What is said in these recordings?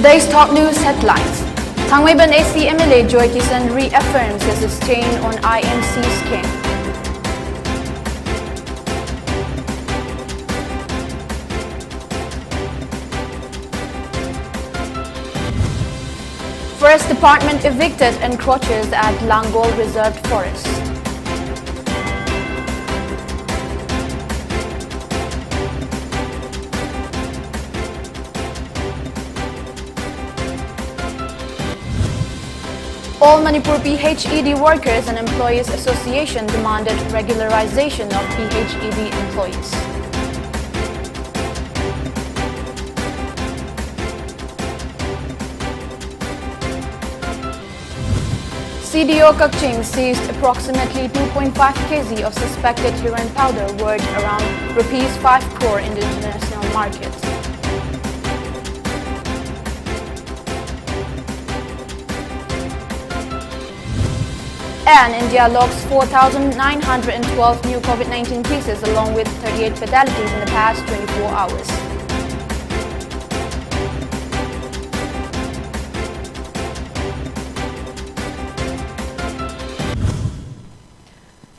Today's top news headlines. Thangweiban AC MLA Joy Kisan reaffirms his stain on IMC scheme. Forest Department evicted encroachers at Langol Reserved Forest. All Manipur PHED Workers and Employees Association demanded regularization of PHED employees. CDO Kakching seized approximately 2.5 kg of suspected urine powder worth around Rs 5 crore in the international market. And India logs 4,912 new COVID-19 cases along with 38 fatalities in the past 24 hours.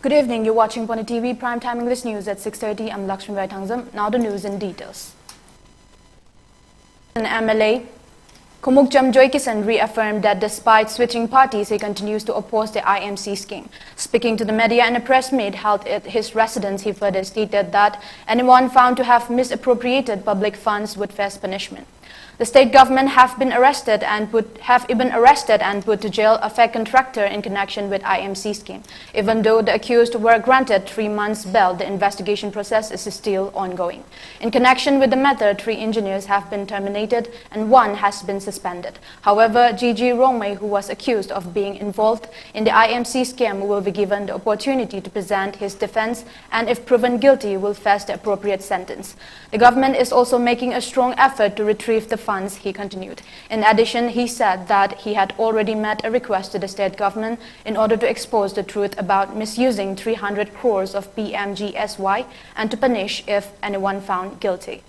Good evening, you're watching PONYTV Primetime English News at 6:30. I'm LAKSMIBAI. Now the news in details. An MLA Kumukjam Joy Kisan reaffirmed that despite switching parties, he continues to oppose the IMC scheme. Speaking to the media in a press meet held at his residence, he further stated that anyone found to have misappropriated public funds would face punishment. The state government have been arrested and put to jail a fake contractor in connection with IMC scheme. Even though the accused were granted 3 months bail, the investigation process is still ongoing. In connection with the matter, 3 engineers have been terminated and 1 has been suspended. However, Gigi Rongmei, who was accused of being involved in the IMC scheme, will be given the opportunity to present his defense and, if proven guilty, will face the appropriate sentence. The government is also making a strong effort to retrieve the funds, he continued. In addition, he said that he had already made a request to the state government in order to expose the truth about misusing 300 crores of PMGSY and to punish if anyone found guilty.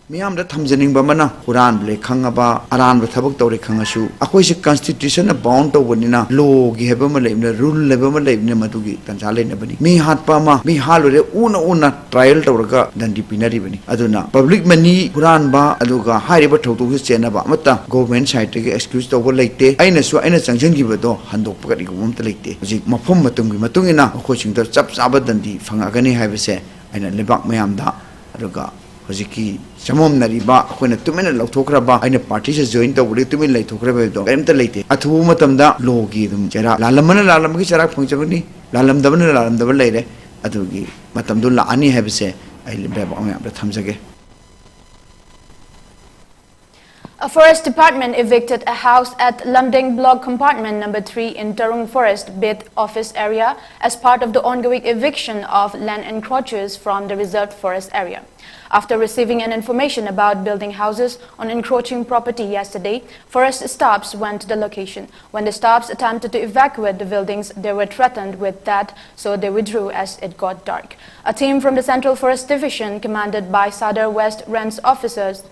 Miyam da thamjaning ba mana Quran ble khangaba aran ba thabak tawre khangasu akoi se constitution na bound to bonina law gi heba ma leibna rule leba ma leibna madugi tanja leina bani mi hat pa ma mi halure una trial tawraga dandi pinari bani aduna public money Quran ba aduga hairi ba thautu gi chena ba mata government side ge excuse to leite aina su aina changjan gi ba do handok pa gi gum ta leite ji mafum matung gi matungina akoi sing da chap chaba dandi phangagani haibase aina lebak mayam da aduga Hojiki Samom Nariba, when a 2 minute Lotokraba, and a party is joined over 2 minute Lotokraba, and the late. At Humatamda, low give them Jera, Lalamana Lalamishara Punchavani, Lalam Davana Lalam the lady, Atugi, Matamdula Ani have say, I live on the Tamsage. A forest department evicted a house at Lamding Block Compartment number 3 in Tarung Forest Bid Office area as part of the ongoing eviction of land encroachers from the reserved forest area. After receiving an information about building houses on encroaching property yesterday, forest staffs went to the location. When the staffs attempted to evacuate the buildings, they were threatened with death, so they withdrew as it got dark. A team from the Central Forest Division, commanded by Sadar West Range officers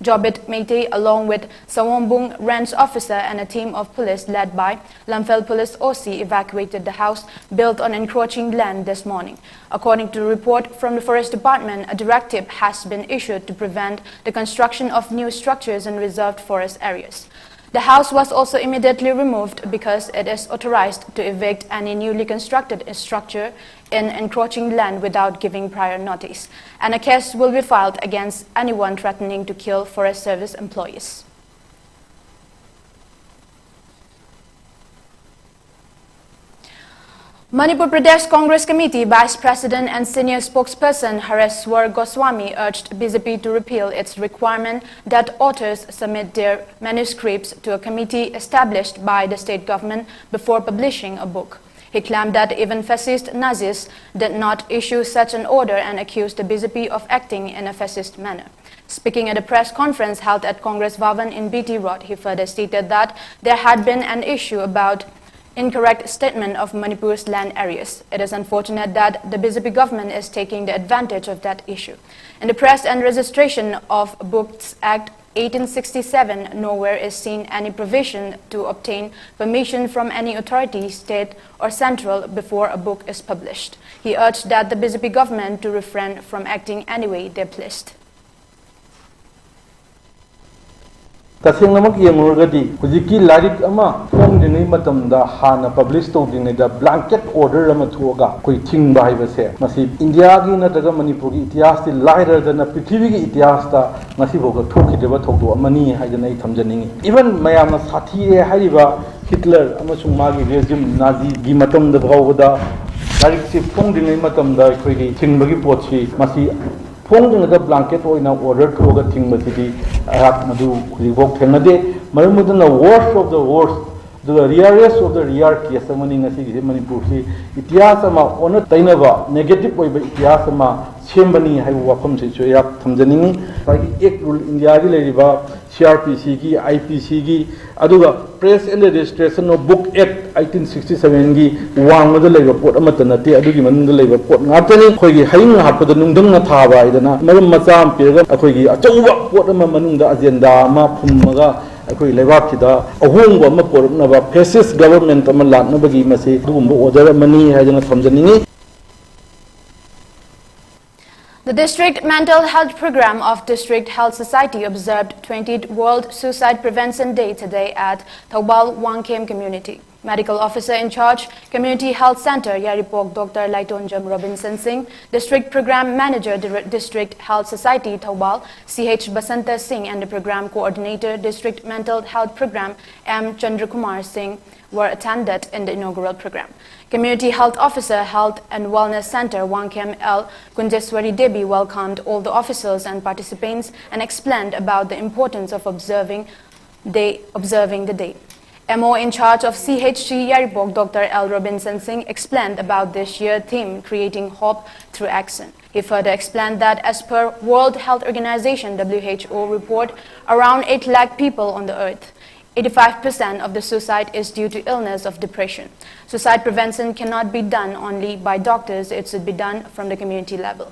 Jobit Meite, along with Sawombung Range officer and a team of police led by Lamphel Police OC, evacuated the house built on encroaching land this morning. According to the report from the Forest Department, a directive has been issued to prevent the construction of new structures in reserved forest areas. The house was also immediately removed because it is authorized to evict any newly constructed structure in encroaching land without giving prior notice, and a case will be filed against anyone threatening to kill Forest Service employees. Manipur Pradesh Congress Committee Vice President and Senior Spokesperson Hareswar Goswami urged BJP to repeal its requirement that authors submit their manuscripts to a committee established by the state government before publishing a book. He claimed that even fascist Nazis did not issue such an order and accused the BJP of acting in a fascist manner. Speaking at a press conference held at Congress Bhavan in BT Road, he further stated that there had been an issue about incorrect statement of Manipur's land areas. It is unfortunate that the BJP government is taking the advantage of that issue. In the Press and Registration of Books Act 1867, nowhere is seen any provision to obtain permission from any authority, state or central before a book is published. He urged that the BJP government to refrain from acting any way they pleased. तसेंगनमक येंगुरगदि हुजिकी लारिक अमा फोंदिनै मतमदा हाना publish तौदिनैदा blanket order अमा थोगा कोई thing बाहायबसे मसी India गी नतगा मणिपुर गी इतिहास ति लाइरदना पृथ्वी गी इतिहास ता मसी भोगा थोखिदेबा थोदो अमनी हायदना इ थमजनिंगी इवन मयामना साथीए हारिबा हिटलर अमसुंग मागी रेजिम नाजी गी मतमदा भावदा लारिक सि फोंदिनै मतमदा खोइगी थिंगबगी पोछि मसी फोंदिनैदा ब्लैंकेट ओइना ऑर्डर थोगा थिंगबसिदि मधु हुजिबोक थेंगदे मरमुदना worst of the worst the rarest of the rare case अमनी ngasi मणिपुर से इतिहास अमा ओन तैनबा नेगेटिव ओइबा इतिहास अमा सेमबनी हाइबो वाफम से सोया थमजनिंगी बाकी एक रूल इंडिया गी लेरिबा CRPC की IPC की अदुगा press and registration of book act 1867 की वांगद लेबा पोट अमत नते अदुगी मनंद लेबा पोट ngaतनी खोगी हाइंग हापद नुंदंग थाबा इदना मरम मचाम पिरगा अखोगी अचौबा पोट अमा मनंद अजेंडा अमा फुमगा अखोई लेबाकिदा अहोंग अमा पोरनबा फेसिस्ट गवर्नमेंट अमा लानबगी मसे दुगुंबो ऑर्डर मनी हाइजना थमजनिंगी. The District Mental Health Program of District Health Society observed 20th World Suicide Prevention Day today at Thaubal Wangkem Community. Medical Officer in Charge, Community Health Center, Yaripok Dr. Laitonjam Robinson Singh, District Program Manager, District Health Society, Thaubal, CH Basanta Singh, and the Program Coordinator, District Mental Health Program, M. Chandrakumar Singh, were attended in the inaugural program. Community Health Officer, Health and Wellness Center, Wangkem L. Kunjeswari Devi welcomed all the officers and participants and explained about the importance of observing the day. MO in charge of CHC Yaripok, Dr. L. Robinson Singh, explained about this year's theme, creating hope through action. He further explained that as per World Health Organization WHO report, around 8 lakh people on the earth, 85% of the suicide is due to illness of depression. Suicide prevention cannot be done only by doctors, it should be done from the community level.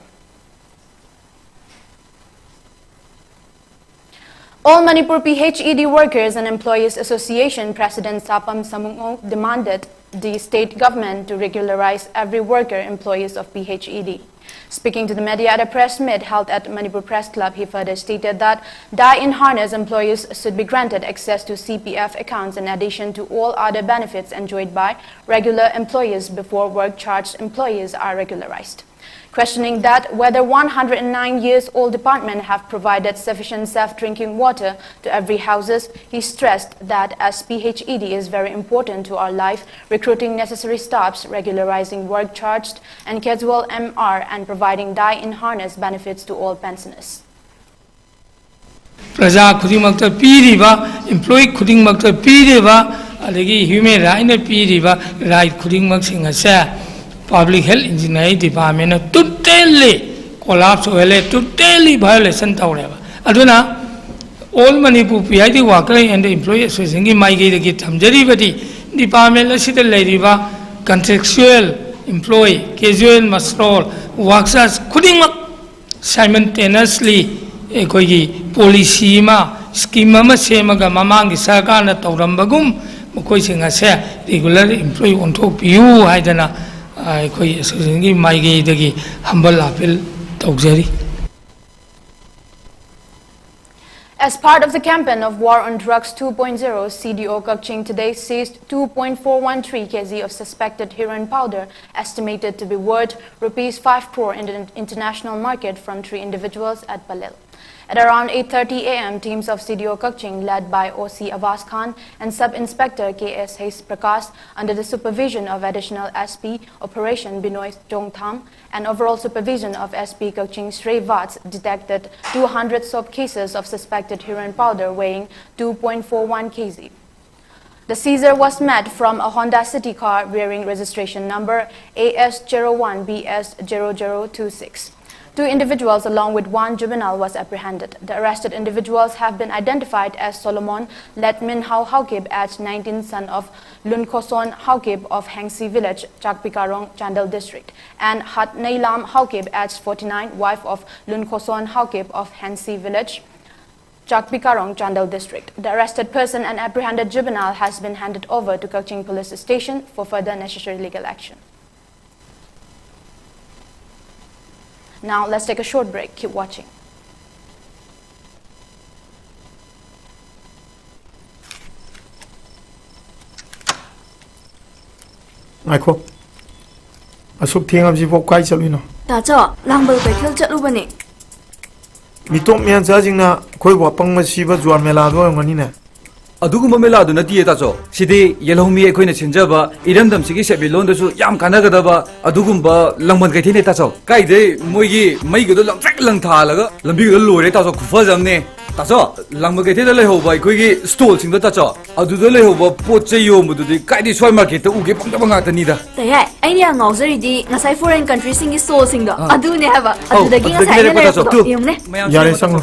All Manipur PHED Workers and Employees Association President Sapam Samungo demanded the state government to regularize every worker employees of PHED. Speaking to the media at a press meet held at Manipur Press Club, he further stated that die-in-harness employees should be granted access to CPF accounts in addition to all other benefits enjoyed by regular employees before work-charged employees are regularized. Questioning that whether 109-year-old department have provided sufficient safe drinking water to every houses, he stressed that as PHED is very important to our life, recruiting necessary staffs, regularizing work charged and casual MR, and providing die-in-harness benefits to all pensioners. Praja khudingmakta piriba, employee khudingmakta piriba, adagi human right piriba, right khudingmak asa. Public Health Engineering Department totally collapse totally violation tawreba aduna all Manipur PHED worker and employee association gi maigei gi thamjari badi department asida leiriba contractual employee casual masrol workers khudingmak simultaneously ekoi policy ma scheme ma semaga mamang gi sarkar na tawrambagum mokoi singa se regular employee onthok piu haidana humble appeal tawjari. As part of the campaign of War on Drugs 2.0, CDO Kakching today seized 2.413 kg of suspected heroin powder, estimated to be worth Rs 5 crore in the international market, from 3 individuals at Palel. At around 8:30 a.m., teams of CDO Kakching, led by OC Abbas Khan and Sub-Inspector K.S. Hayes Prakash, under the supervision of Additional SP Operation Binoy Chongtham and overall supervision of SP Kakching Srey Vats, detected 200 soap cases of suspected heroin powder weighing 2.41 kg. The seizure was made from a Honda City car bearing registration number AS01BS0026. 2 individuals along with 1 juvenile was apprehended. The arrested individuals have been identified as Solomon Letmin Hau Haukib, aged 19, son of Lunkoson Haukib of Hengsi village, Chakpikarong, Chandel district, and Hat Nailam Haukib, aged 49, wife of Lunkoson Haukib of Hengsi village, Chakpikarong, Chandel district. The arrested person and apprehended juvenile has been handed over to Kaching police station for further necessary legal action. Now let's take a short break. Keep watching. Aiko, asuk thiang abji pok kai chalui no. Ta cho Langol pe khel chatlu bani. Mitom mian cha jingna khoi wa pangma siba juan mela do ngani ne. अदुगुम मेला दु नती ताचो सिदे येलोमी एखोइने छिनजबा इरमदम सिगी सेबि लोंदसु याम कानागदबा अदुगुम लंगमन गैथिने ताचो काइदे मोइगी मैगदो लंगट्रक लंगथालगा लंबिगदो लोरे ताचो खुफजमने ताचो लंगम गैथिने लेहोबा एखोइगी stall सिंगदो ताचो अदुदो लेहोबा पोचे योमदुदि काइदि सोय market उगे पंगदबा गातनीदा तया आइनिया ngawzari ngasai foreign country singi stall singdo adune haba adudagi ngasai ne lepo yumne Yare sanglo.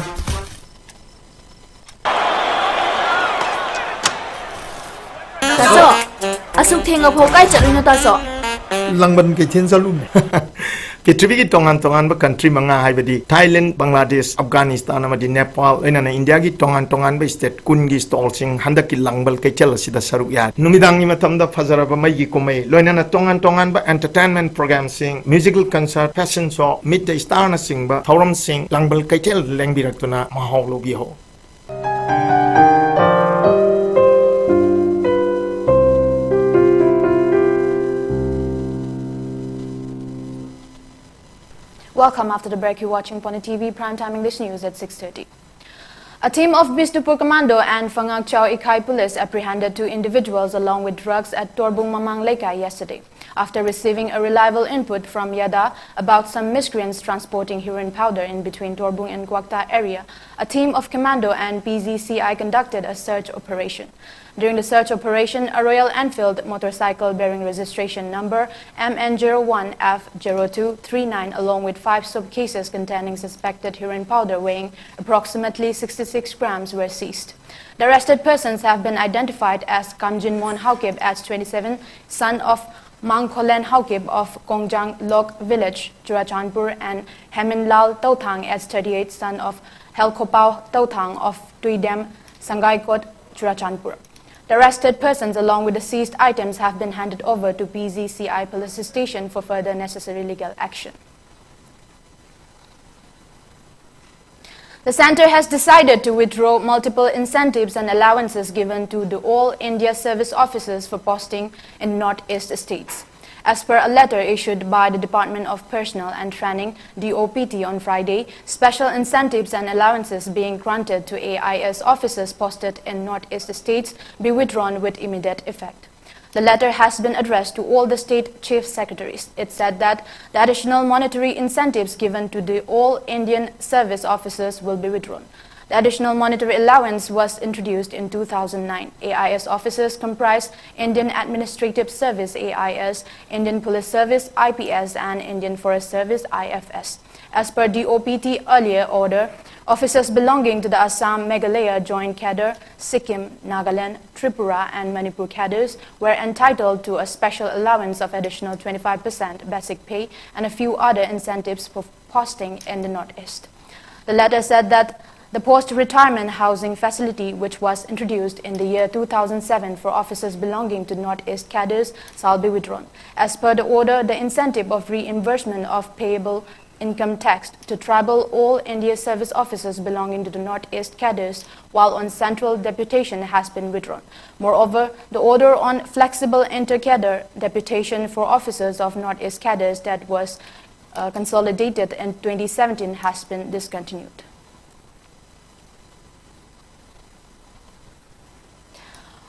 taso asuk thenga pho kai chatlu na taso Langban ke chen chalu ne. Pithribi ki tongan ba country manga haibadi Thailand, Bangladesh, Afghanistan amadi Nepal ena na India ki tongan ba state kun gi stall sing handak ki langbal ke chal sida saruk ya numidang ni matam da fazara ba mai gi komai loina na tongan ba entertainment program sing musical concert fashion show meet the star na sing ba thoram sing langbal ke chal lengbirak tuna mahau lo bi ho. Welcome. After the break, you're watching PONYTV Primetime English News at 6:30. A team of Bisnupur Commando and Phangak Chau Ikai Police apprehended 2 individuals along with drugs at Torbung Mamang Lekai yesterday, after receiving a reliable input from Yada about some miscreants transporting heroin powder in between Torbung and Kwakta area. A team of Commando and PZCI conducted a search operation. During the search operation, a Royal Enfield motorcycle bearing registration number MN01F0239 along with 5 suitcases containing suspected heroin powder weighing approximately 66 grams were seized. The arrested persons have been identified as Kamjin Mon Haukib, aged 27, son of Mangkolen Haukib of Kongjang Lok village, Churachandpur, and Hemin Lal Tautang, aged 38, son of Helkopao Tautang of Tuidem, Sangaikot, Churachandpur. The arrested persons along with the seized items have been handed over to PZCI police station for further necessary legal action. The centre has decided to withdraw multiple incentives and allowances given to the All India Service Officers for posting in North-East states. As per a letter issued by the Department of Personnel and Training (DOPT) on Friday, special incentives and allowances being granted to AIS officers posted in North-East states be withdrawn with immediate effect. The letter has been addressed to all the state chief secretaries. It said that the additional monetary incentives given to the All Indian Service Officers will be withdrawn. The additional monetary allowance was introduced in 2009. AIS officers comprise Indian Administrative Service (AIS), Indian Police Service (IPS), and Indian Forest Service (IFS). As per DOPT earlier order, officers belonging to the Assam Meghalaya Joint Cadre, Sikkim, Nagaland, Tripura, and Manipur cadres were entitled to a special allowance of additional 25% basic pay and a few other incentives for posting in the Northeast. The letter said that the post-retirement housing facility, which was introduced in the year 2007 for officers belonging to Northeast cadres, shall be withdrawn. As per the order, the incentive of reimbursement of payable income tax to tribal All India Service Officers belonging to the Northeast cadres while on central deputation has been withdrawn. Moreover, the order on flexible inter-cadre deputation for officers of Northeast cadres that was consolidated in 2017 has been discontinued.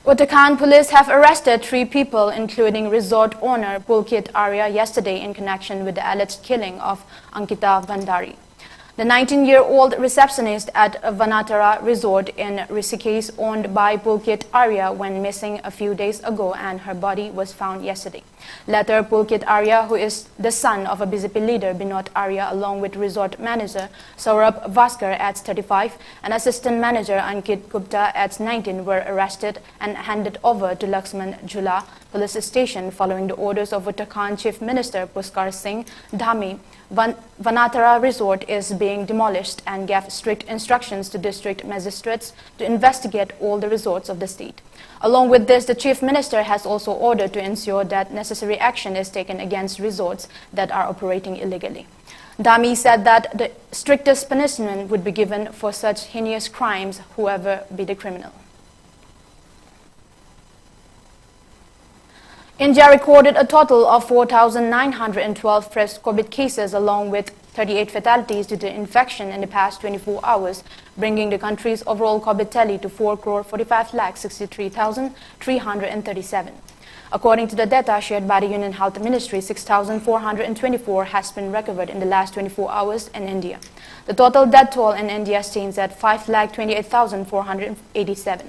Uttarakhand police have arrested 3 people, including resort owner Pulkit Arya, yesterday in connection with the alleged killing of Ankita Bhandari. The 19-year-old receptionist at Vanatara Resort in Rishikesh, owned by Pulkit Arya, went missing a few days ago and her body was found yesterday. Latter, Pulkit Arya, who is the son of a BJP leader Binod Arya, along with resort manager Saurabh Vaskar at 35 and assistant manager Ankita Gupta at 19, were arrested and handed over to Lakshman Jhula police station following the orders of Uttarakhand Chief Minister Pushkar Singh Dhami. Vanatara resort is being demolished and gave strict instructions to district magistrates to investigate all the resorts of the state. Along with this, the Chief Minister has also ordered to ensure that necessary action is taken against resorts that are operating illegally. Dhami said that the strictest punishment would be given for such heinous crimes, whoever be the criminal. India recorded a total of 4,912 fresh COVID cases along with 38 fatalities due to infection in the past 24 hours, bringing the country's overall COVID tally to 4,45,63,337. According to the data shared by the Union Health Ministry, 6,424 has been recovered in the last 24 hours in India. The total death toll in India stands at 5,28,487.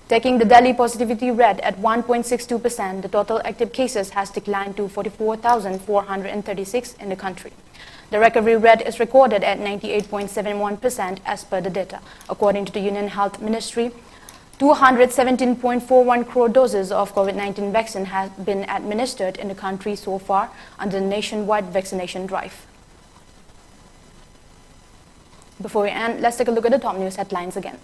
Taking the daily positivity rate at 1.62%, the total active cases has declined to 44,436 in the country. The recovery rate is recorded at 98.71% as per the data. According to the Union Health Ministry, 217.41 crore doses of COVID-19 vaccine have been administered in the country so far under the nationwide vaccination drive. Before we end, let's take a look at the top news headlines again.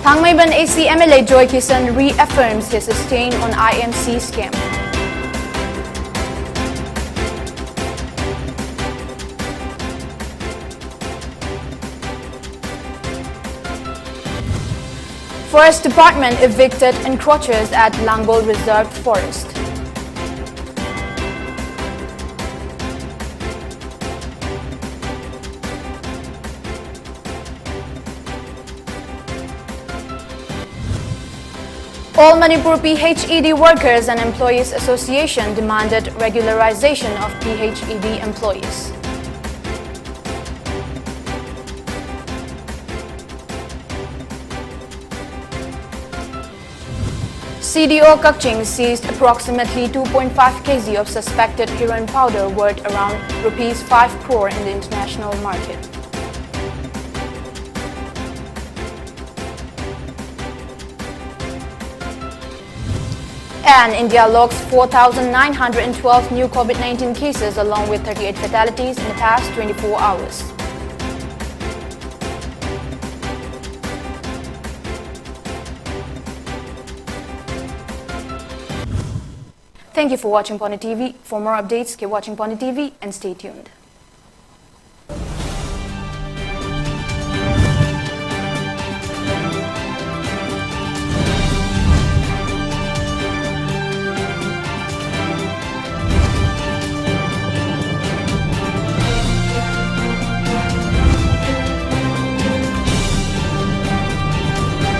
Thangmaiban AC MLA Joy Kisan reaffirms his stain on IMC scam. Forest Department evicted encroachers at Langol Reserved Forest. All Manipur PHED Workers and Employees Association demanded regularization of PHED employees. CDO Kakching seized approximately 2.5 kg of suspected heroin powder worth around Rs 5 crore in the international market. And India logs 4,912 new COVID-19 cases along with 38 fatalities in the past 24 hours. Thank you for watching PONYTV. For more updates, keep watching PONYTV and stay tuned.